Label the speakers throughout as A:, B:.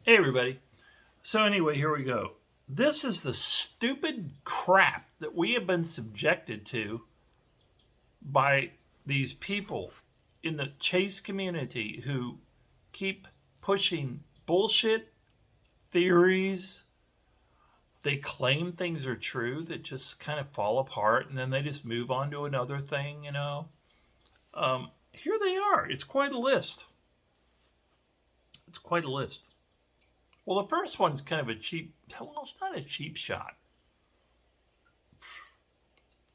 A: Hey, everybody. So, anyway, here we go. This is the stupid crap that we have been subjected to by these people in the Chase community who keep pushing bullshit theories. They claim things are true that just kind of fall apart and then they just move on to another thing. Here they are. It's quite a list. It's quite a list. Well, the first one's kind of it's not a cheap shot.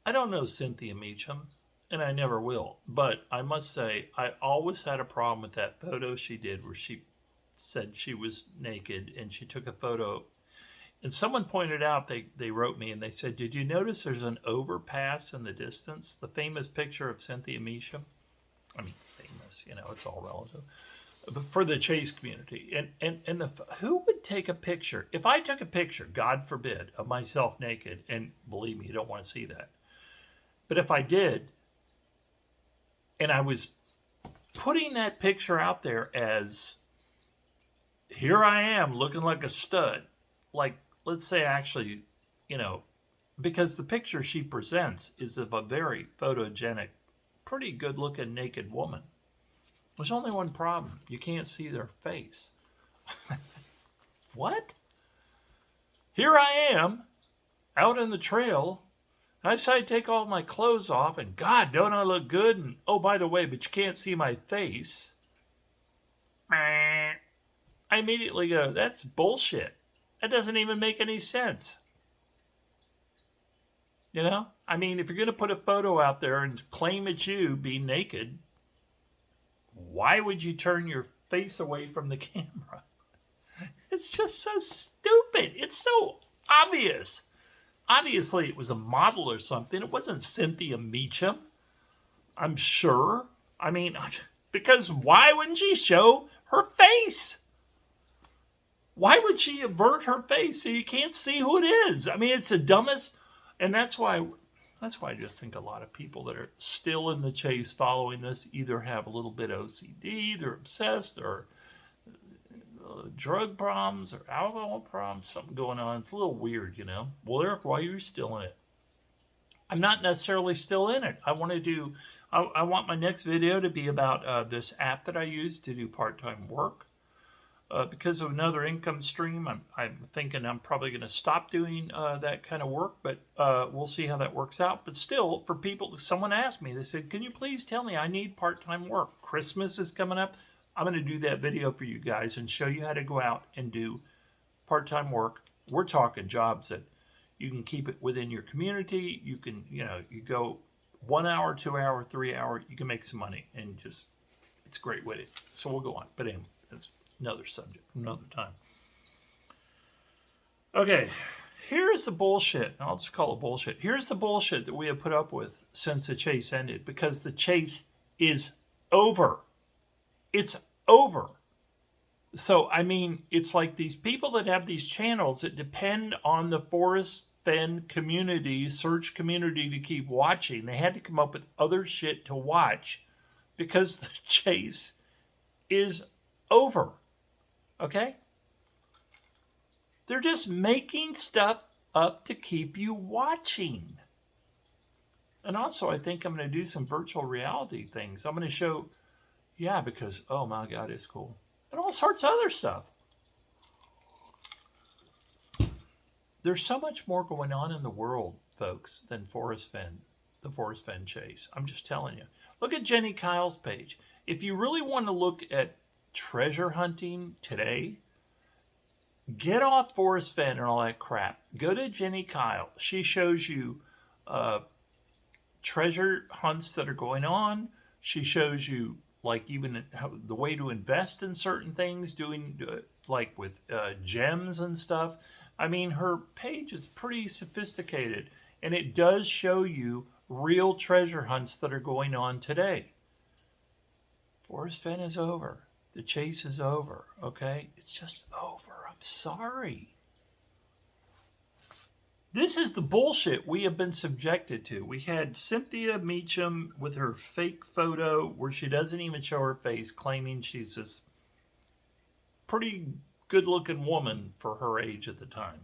A: I don't know Cynthia Meacham, and I never will. But I must say, I always had a problem with that photo she did where she said she was naked and she took a photo. And someone pointed out, they wrote me and they said, did you notice there's an overpass in the distance? The famous picture of Cynthia Meacham. I mean, famous, it's all relative. But for the Chase community. And who would take a picture? If I took a picture, God forbid, of myself naked, and believe me, you don't want to see that. But if I did, and I was putting that picture out there as, here I am looking like a stud, like, let's say actually, because the picture she presents is of a very photogenic, pretty good looking naked woman. There's only one problem. You can't see their face. What? Here I am, out in the trail. I decided to take all my clothes off, and God, don't I look good? And oh, by the way, but you can't see my face. I immediately go, that's bullshit. That doesn't even make any sense. I mean, if you're going to put a photo out there and claim it's you being naked, why would you turn your face away from the camera? It's just so stupid. It's so obvious. Obviously, it was a model or something. It wasn't Cynthia Meacham, I'm sure. I mean, because why wouldn't she show her face? Why would she avert her face so you can't see who it is? I mean, it's the dumbest. And that's why I just think a lot of people that are still in the Chase following this either have a little bit OCD, they're obsessed, or drug problems, or alcohol problems, something going on. It's a little weird, Well, Eric, why are you still in it? I'm not necessarily still in it. I want my next video to be about this app that I use to do part-time work. Because of another income stream, I'm thinking I'm probably going to stop doing that kind of work, but we'll see how that works out. But still, for people, someone asked me, they said, can you please tell me I need part-time work? Christmas is coming up. I'm going to do that video for you guys and show you how to go out and do part-time work. We're talking jobs that you can keep it within your community. You can, you go 1 hour, 2 hour, 3 hour, you can make some money and just, it's a great way to, so we'll go on. But anyway, that's another subject, another time. Okay, here's the bullshit. I'll just call it bullshit. Here's the bullshit that we have put up with since the Chase ended, because the Chase is over. It's over. So, I mean, it's like these people that have these channels that depend on the Forrest Fenn community, search community to keep watching. They had to come up with other shit to watch because the Chase is over. Okay? They're just making stuff up to keep you watching. And also, I think I'm going to do some virtual reality things. I'm going to show, because, oh my God, it's cool. And all sorts of other stuff. There's so much more going on in the world, folks, than Forrest Fenn, the Forrest Fenn Chase. I'm just telling you. Look at Jenny Kyle's page. If you really want to look at treasure hunting today, get off Forrest Fenn and all that crap. Go to Jenny Kyle. She shows you treasure hunts that are going on. She shows you like even how, the way to invest in certain things, doing like with gems and stuff. I mean, her page is pretty sophisticated, and it does show you real treasure hunts that are going on today. Forrest Fenn is over. The Chase is over, okay? It's just over. I'm sorry. This is the bullshit we have been subjected to. We had Cynthia Meacham with her fake photo where she doesn't even show her face, claiming she's this pretty good-looking woman for her age at the time,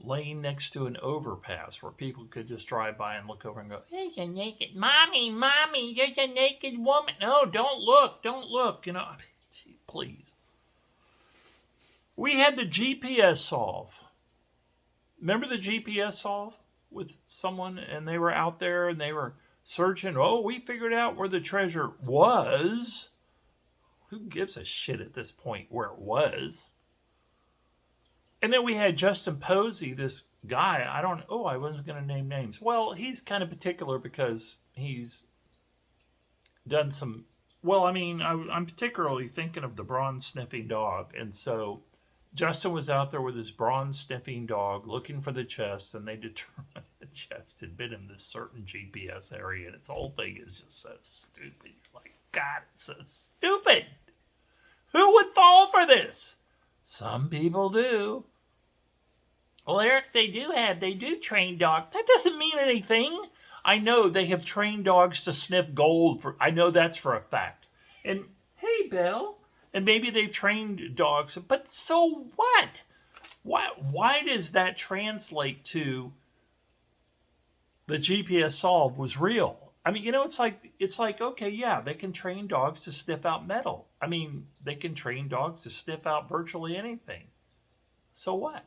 A: laying next to an overpass where people could just drive by and look over and go, "There's a naked mommy, there's a naked woman." No, don't look. Please. We had the GPS solve. Remember the GPS solve with someone, and they were out there and they were searching. Oh, we figured out where the treasure was. Who gives a shit at this point where it was? And then we had Justin Posey, this guy. I wasn't going to name names. Well, he's kind of particular because he's done some. Well, I'm particularly thinking of the bronze sniffing dog. And so Justin was out there with his bronze sniffing dog looking for the chest, and they determined the chest had been in this certain GPS area. And this whole thing is just so stupid. You're like, God, it's so stupid. Who would fall for this? Some people do. Well, Eric, they do train dogs. That doesn't mean anything. I know they have trained dogs to sniff gold. I know that's for a fact. And, hey, Bill. And maybe they've trained dogs. But so what? Why does that translate to the GPS solve was real? It's like, okay, yeah, they can train dogs to sniff out metal. They can train dogs to sniff out virtually anything. So what?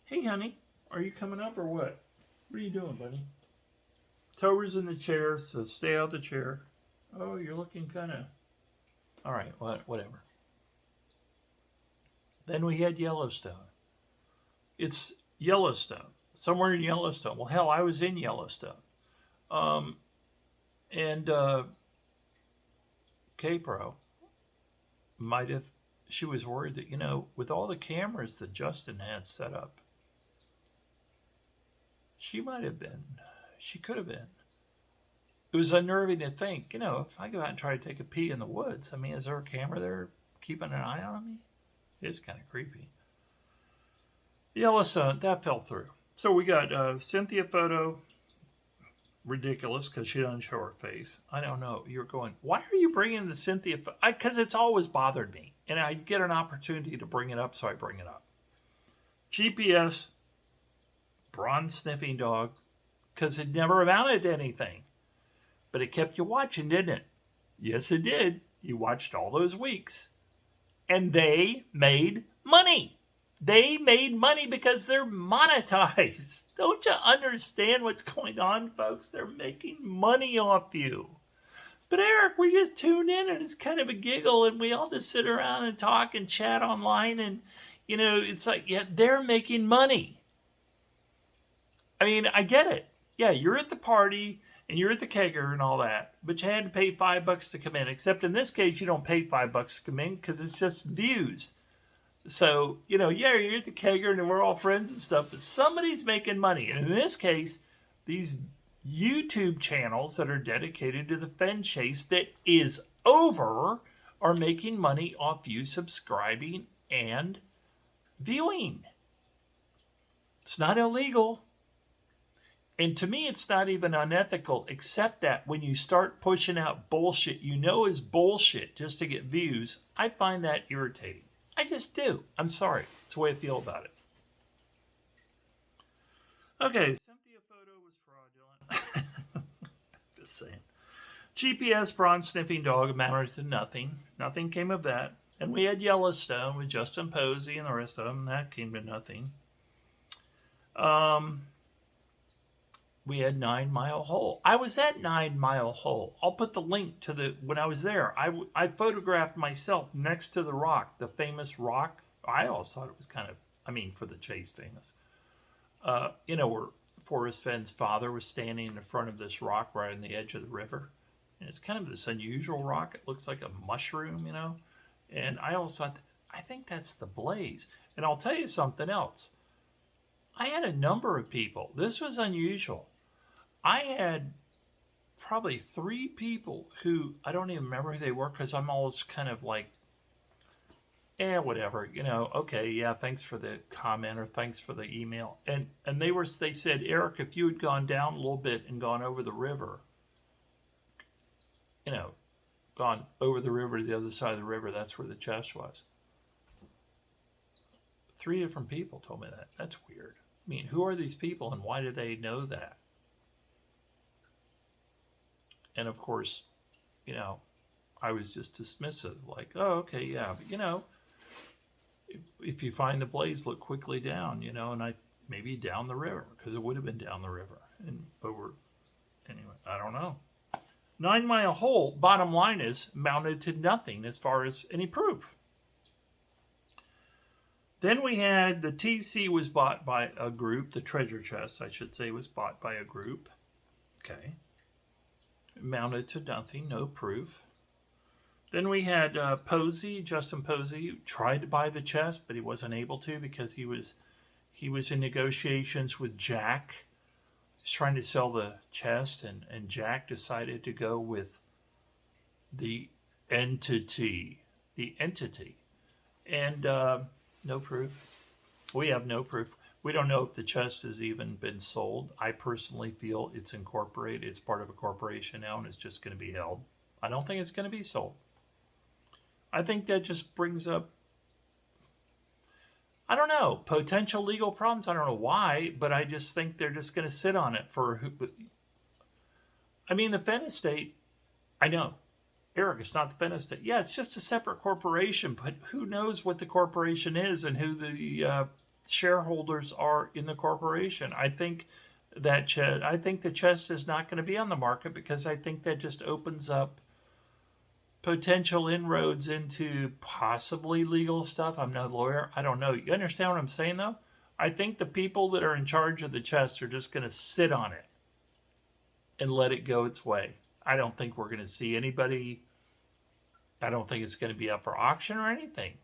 A: Hey, honey, are you coming up or what? What are you doing, buddy? Tower's in the chair, so stay out of the chair. Oh, you're looking kind of... All right, whatever. Then we had Yellowstone. It's Yellowstone. Somewhere in Yellowstone. Well, hell, I was in Yellowstone. K-Pro she was worried that, with all the cameras that Justin had set up, she could have been. It was unnerving to think, if I go out and try to take a pee in the woods, is there a camera there keeping an eye on me? It's kind of creepy. Yellowstone, that fell through. So we got Cynthia photo, ridiculous because she doesn't show her face. I don't know. You're going, why are you bringing the Cynthia? Because it's always bothered me. And I get an opportunity to bring it up, so I bring it up. GPS, bronze sniffing dog, because it never amounted to anything. But it kept you watching, didn't it? Yes, it did. You watched all those weeks. And they made money. They made money because they're monetized. Don't you understand what's going on, folks? They're making money off you. But Eric, we just tune in and it's kind of a giggle and we all just sit around and talk and chat online and, it's like, yeah, they're making money. I get it. Yeah, you're at the party and you're at the kegger and all that, but you had to pay $5 to come in. Except in this case, you don't pay $5 to come in because it's just views. So, yeah, you're at the kegger and we're all friends and stuff, but somebody's making money. And in this case, these YouTube channels that are dedicated to the Fenn Chase that is over are making money off you subscribing and viewing. It's not illegal. And to me, it's not even unethical, except that when you start pushing out bullshit is bullshit just to get views, I find that irritating. I just do. I'm sorry. It's the way I feel about it. Okay, Cynthia photo was fraudulent. Just saying. GPS bronze sniffing dog amounted to nothing. Nothing came of that. And we had Yellowstone with Justin Posey and the rest of them. That came to nothing. We had 9 Mile Hole. I was at 9 Mile Hole. I'll put the link to when I was there. I photographed myself next to the rock, the famous rock. I always thought it was kind of, for the chase famous. Where Forrest Fenn's father was standing in the front of this rock right on the edge of the river. And it's kind of this unusual rock. It looks like a mushroom, And I always thought, I think that's the Blaze. And I'll tell you something else. I had a number of people. This was unusual. I had probably 3 people who, I don't even remember who they were because I'm always kind of like, whatever, okay, yeah, thanks for the comment or thanks for the email. And they said, Eric, if you had gone down a little bit and gone over the river, gone over the river to the other side of the river. That's where the chest was. 3 different people told me that. That's weird. I mean, who are these people and why do they know that? And of course, I was just dismissive, like, oh, okay, yeah. But, if you find the blaze, look quickly down, and maybe down the river, because it would have been down the river and over. Anyway, I don't know. 9 Mile Hole, bottom line is, mounted to nothing as far as any proof. Then we had the TC was bought by a group. The treasure chest, I should say, was bought by a group. Okay. Mounted to nothing, no proof. Then we had Posey, Justin Posey, tried to buy the chest, but he wasn't able to because he was in negotiations with Jack. He's trying to sell the chest, and Jack decided to go with the entity. And no proof. We have no proof. We don't know if the chest has even been sold. I personally feel it's incorporated. It's part of a corporation now, and it's just going to be held. I don't think it's going to be sold. I think that just brings up, I don't know, potential legal problems. I don't know why, but I just think they're just going to sit on it for, I mean, the Fenn estate, I know. Eric, it's not the Fenn estate. Yeah, it's just a separate corporation, but who knows what the corporation is and who the shareholders are in the corporation. I think the chest is not going to be on the market because I think that just opens up potential inroads into possibly legal stuff. I'm not a lawyer. I don't know. You understand what I'm saying, though? I think the people that are in charge of the chest are just going to sit on it and let it go its way. I don't think we're going to see anybody. I don't think it's going to be up for auction or anything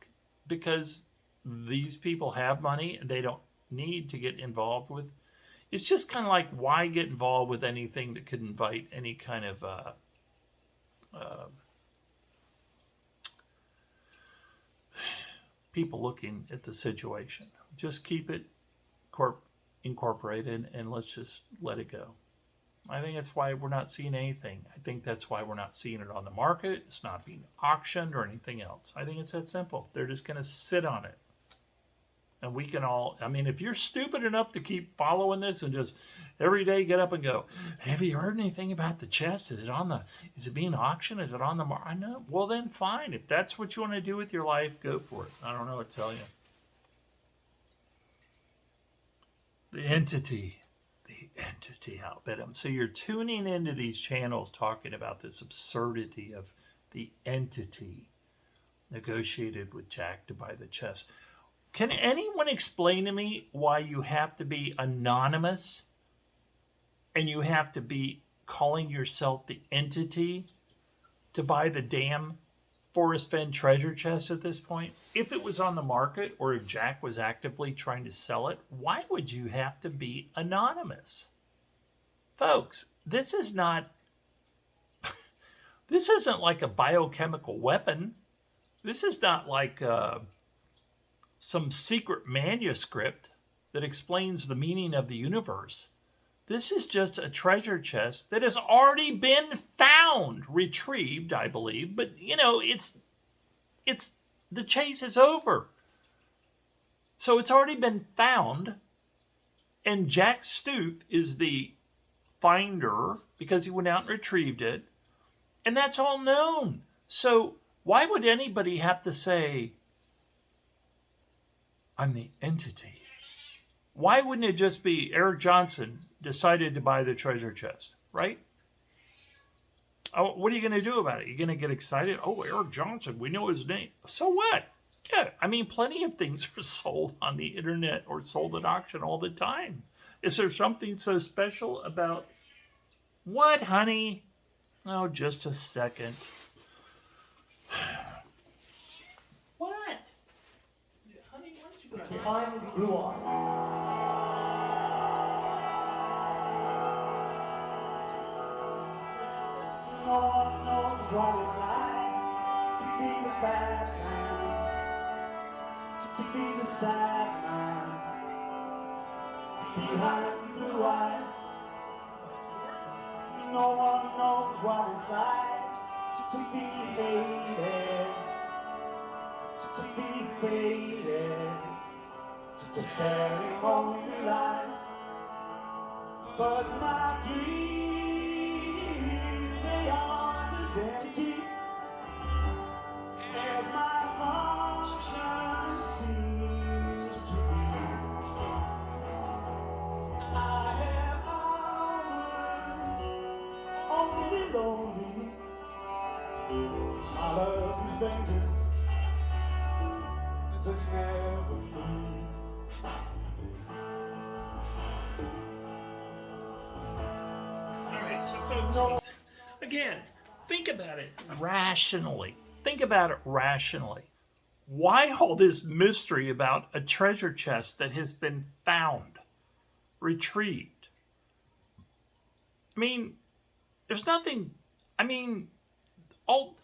A: because these people have money and they don't need to get involved with. It's just kind of like, why get involved with anything that could invite any kind of people looking at the situation. Just keep it incorporated and let's just let it go. I think that's why we're not seeing anything. I think that's why we're not seeing it on the market. It's not being auctioned or anything else. I think it's that simple. They're just going to sit on it. And we can all, I mean, if you're stupid enough to keep following this and just every day get up and go, have you heard anything about the chest? Is it being auctioned? Is it on the market? I know. Well, then fine. If that's what you want to do with your life, go for it. I don't know what to tell you. The entity outbid. So you're tuning into these channels talking about this absurdity of the entity negotiated with Jack to buy the chest. Can anyone explain to me why you have to be anonymous and you have to be calling yourself the entity to buy the damn Forrest Fenn treasure chest at this point? If it was on the market or if Jack was actively trying to sell it, why would you have to be anonymous? Folks, this isn't like a biochemical weapon. This is not like some secret manuscript that explains the meaning of the universe. This is just a treasure chest that has already been found, retrieved, I believe. But, it's the chase is over. So it's already been found. And Jack Stoof is the finder because he went out and retrieved it. And that's all known. So why would anybody have to say, I'm the entity? Why wouldn't it just be Eric Johnson decided to buy the treasure chest, right? Oh, what are you going to do about it? You're going to get excited? Oh, Eric Johnson, we know his name. So what? Yeah, I mean, plenty of things are sold on the internet or sold at auction all the time. Is there something so special about what, honey? Oh, just a second. What? Honey, why don't you go to
B: Time flew on. No one knows what it's like to be the bad man, to be the sad man, behind blue eyes. No one knows what it's like to to be hated, to be faded, to telling only lies. But my dreams, they are as empty as my conscience seems to be. I have hours only lonely. My love is vengeance that's never free.
A: All right, so folks, again, think about it rationally. Think about it rationally. Why all this mystery about a treasure chest that has been found, retrieved? I mean, there's nothing. I mean, all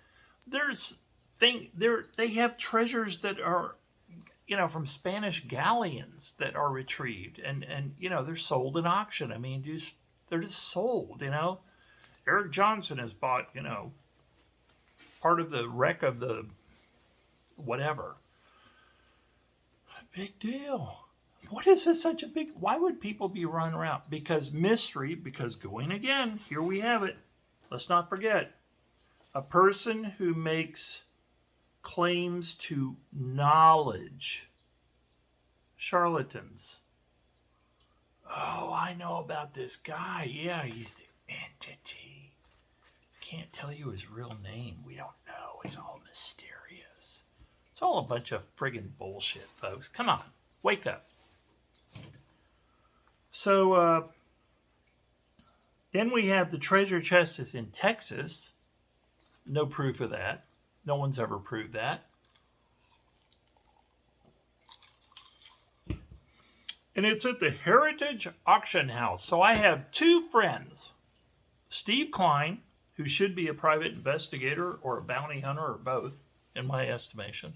A: there's they have treasures that are, from Spanish galleons that are retrieved, and they're sold at auction. I mean, they're just sold. Eric Johnson has bought part of the wreck of the whatever. Big deal. What is this such a big? Why would people be running around? Because mystery. Because going again. Here we have it. Let's not forget. A person who makes claims to knowledge. Charlatans. Oh, I know about this guy. Yeah, he's the entity. Can't tell you his real name. We don't know. It's all mysterious. It's all a bunch of friggin' bullshit, folks. Come on. Wake up. So, then we have the treasure chest is in Texas. No proof of that. No one's ever proved that. And it's at the Heritage Auction House. So I have two friends. Steve Klein, who should be a private investigator or a bounty hunter or both, in my estimation.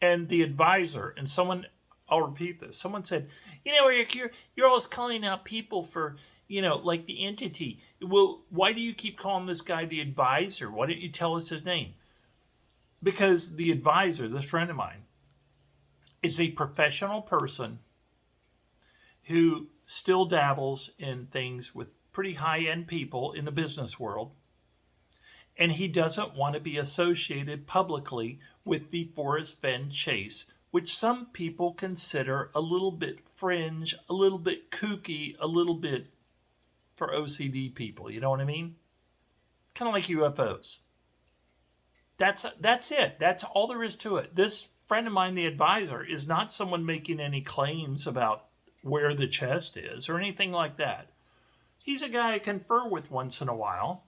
A: And the advisor. And someone, I'll repeat this. Someone said, Eric, you're always calling out people for, like the entity. Well, why do you keep calling this guy the advisor? Why don't you tell us his name? Because the advisor, this friend of mine, is a professional person who still dabbles in things with pretty high-end people in the business world. And he doesn't want to be associated publicly with the Forrest Fenn Chase, which some people consider a little bit fringe, a little bit kooky, a little bit for OCD people. You know what I mean? Kind of like UFOs. That's it. That's all there is to it. This friend of mine, the advisor, is not someone making any claims about where the chest is or anything like that. He's a guy I confer with once in a while,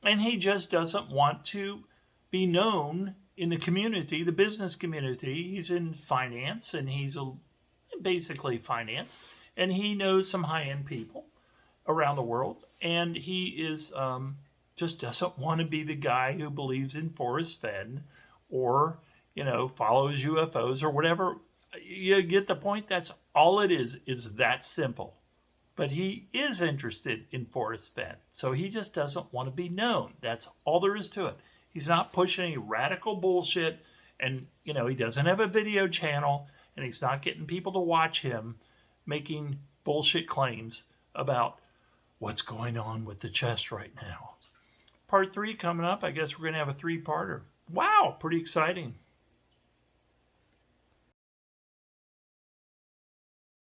A: and he just doesn't want to be known in the community, the business community. He's in finance, and he's basically finance, and he knows some high-end people around the world, and he is just doesn't want to be the guy who believes in Forrest Fenn or follows UFOs or whatever. You get the point? That's all it is that simple. But he is interested in Forrest Fenn, so he just doesn't want to be known. That's all there is to it. He's not pushing any radical bullshit, and he doesn't have a video channel, and he's not getting people to watch him making bullshit claims about what's going on with the chest right now. Part 3 coming up. I guess we're going to have a 3-parter. Wow, pretty exciting.